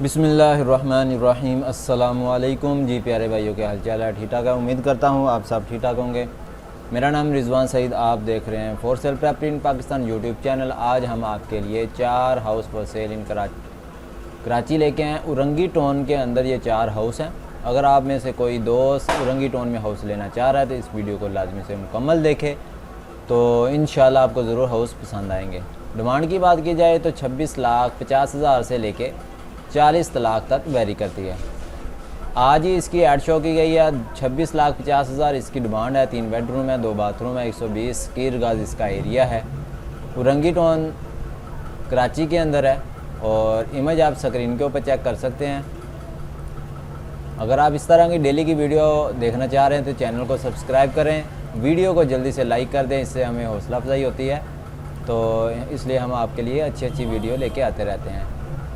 बिस्मिल्लाहिर्रहमानिर्रहीम। अस्सलामुअलैकुम जी प्यारे भाइयों, के हाल चाल है? ठीक ठाक है, उम्मीद करता हूँ आप सब ठीक ठाक होंगे। मेरा नाम रिजवान सईद, आप देख रहे हैं for sale property in Pakistan YouTube channel. आज हम आपके लिए 4 हाउस फॉर सेल इन कराची लेके हैं। उरंगी टोन के अंदर ये 4 हाउस हैं। अगर आप में से कोई दोस्त उरंगी टोन में हाउस लेना चाह रहा है तो इस वीडियो को लाजमी से मुकम्मल देखे तो इंशाल्लाह आपको ज़रूर हाउस पसंद आएंगे। डिमांड की बात की जाए तो 26,50,000 से लेके 40 लाख तक वेरी करती है। आज ही इसकी ऐड शो की गई है। 26,50,000 इसकी डिमांड है। 3 बेडरूम है, 2 बाथरूम है, 120 स्क्वायर गज इसका एरिया है। उरंगी टोन कराची के अंदर है और इमेज आप स्क्रीन के ऊपर चेक कर सकते हैं। अगर आप इस तरह की डेली की वीडियो देखना चाह रहे हैं तो चैनल को सब्सक्राइब करें, वीडियो को जल्दी से लाइक कर दें, इससे हमें हौसला अफजाई होती है। तो इसलिए हम आपके लिए अच्छी अच्छी वीडियो लेके आते रहते हैं।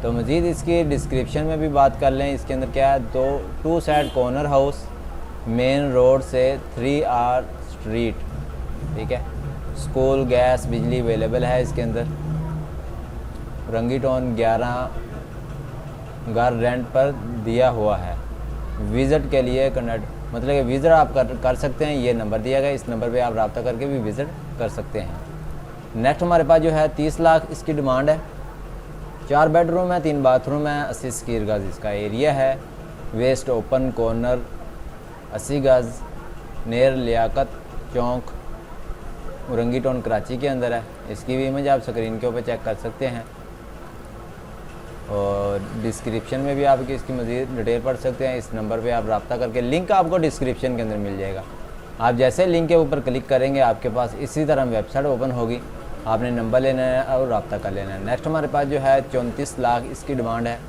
तो मज़ीद इसकी डिस्क्रिप्शन में भी बात कर लें। इसके अंदर क्या है, 2 side corner house, main road से 3R स्ट्रीट, ठीक है। स्कूल, गैस, बिजली अवेलेबल है इसके अंदर। उरंगी टोन 11 घर रेंट पर दिया हुआ है। विज़िट के लिए मतलब कि विज़िट आप कर सकते हैं। ये नंबर दिया गया, इस नंबर पे आप रब्ता करके भी विज़िट कर सकते हैं। नेक्स्ट हमारे पास जो है 30 लाख इसकी डिमांड है। 4 बेडरूम है, 3 बाथरूम है, 80 स्क्वायर गज इसका एरिया है। वेस्ट ओपन कॉर्नर 80 गज, नेर लियाकत चौक, उरंगी टोन कराची के अंदर है। इसकी भी इमेज आप स्क्रीन के ऊपर चेक कर सकते हैं और डिस्क्रिप्शन में भी आप इसकी मज़ीद डिटेल पढ़ सकते हैं। इस नंबर पे आप रब्ता करके, लिंक आपको डिस्क्रिप्शन के अंदर मिल जाएगा। आप जैसे लिंक के ऊपर क्लिक करेंगे आपके पास इसी तरह वेबसाइट ओपन होगी। आपने नंबर लेना है और रब्ता कर लेना है। नेक्स्ट हमारे पास जो है 34 लाख इसकी डिमांड है।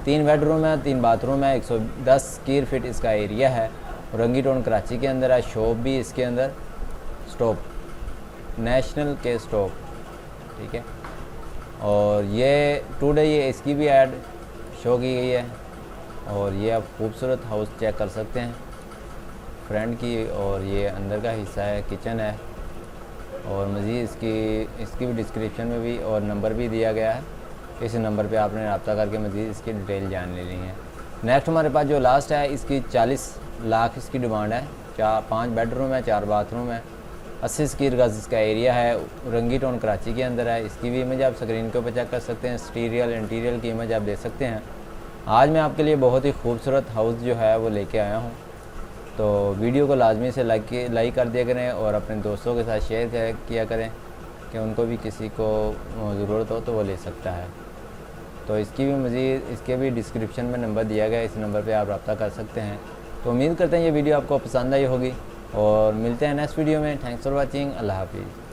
3 बेडरूम है, 3 बाथरूम है, 110 स्क्वायर फीट इसका एरिया है। उरंगी टोन कराची के अंदर है। शॉप भी इसके अंदर, स्टॉप नेशनल के स्टॉप, ठीक है। और ये टुडे ये इसकी भी ऐड शो की गई है। और ये आप खूबसूरत हाउस चेक कर सकते हैं फ्रंट की। और ये अंदर का हिस्सा है, किचन है। और मज़ीद इसकी भी डिस्क्रिप्शन में भी और नंबर भी दिया गया है। इस नंबर पे आपने रब्ता करके मज़ीद इसकी डिटेल जान लेनी है। नेक्स्ट हमारे पास जो लास्ट है इसकी 40 लाख इसकी डिमांड है। 5 बेडरूम है, 4 बाथरूम है, 80 स्क्वायर गज इसका एरिया है। उरंगी टोन कराची के अंदर है। इसकी भी इमेज आप स्क्रीन के ऊपर चेक कर सकते हैं। एक्सटीरियर इंटीरियर की इमेज आप देख सकते हैं। आज मैं आपके लिए बहुत ही खूबसूरत हाउस जो है वो लेके आया हूँ। तो वीडियो को लाजमी से लाइक कर दिया करें और अपने दोस्तों के साथ शेयर किया करें कि उनको भी किसी को ज़रूरत हो तो वो ले सकता है। तो इसकी भी मज़ीद इसके भी डिस्क्रिप्शन में नंबर दिया गया है, इस नंबर पे आप रब्ता कर सकते हैं। तो उम्मीद करते हैं ये वीडियो आपको पसंद आई होगी और मिलते हैं नेक्स्ट वीडियो में। Thanks for watching. अल्लाह हाफिज़।